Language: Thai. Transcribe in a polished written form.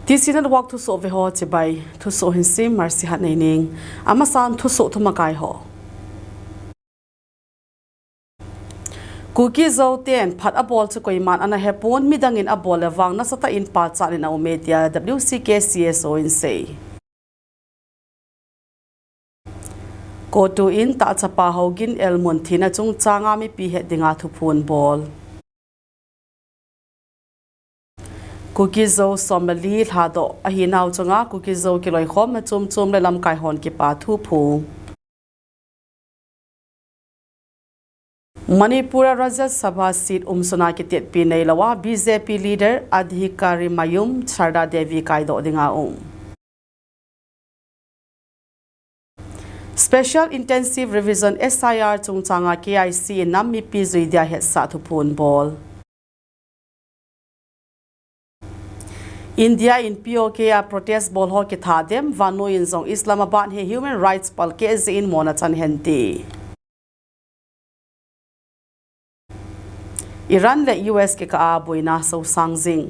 ที่สินัดวักทุสโอเวหอจะไปทุสโอหินซิมาร์สิหัดในนิงอามาสันทุสโอทุมากายหอกูกี้โจเตียนพัดอบอลจะกุยมันอันนั้นเฮปุนมีดังอินอบอลเลวังนัสตาอินปัจจัยในอุเมเดีย WCKCSO อินเซโกตูอินตาจะปาหากินเอลมุนทีน่าจงจางามีปีเหตุดิงาทุพูนบอลกูกี้โจสมลีลาดอหินาวจงากูกี้โจกิลอยขอมาจุ่มเลยลำกายหอนกิปาทุพูมณีปุระรัฐสภาสิทธิ์สนากิเตปีในละว่า BJP leader อธิการิมายุมชาร์ดาเดวีไกโดดิงาSpecial Intensive Revision SIR จงจางา KIC นำมีปีจุยเดียเหตุสาธุพูนบอลอินเดียอิน POK อา protest บอลฮอกิทาเดมวานุอินซงอิสลามบัดเฮ Human Rights ปัลเกซอินโมนาจันเฮนตีอิรันและ US के का बुइना सौ सांगजिंग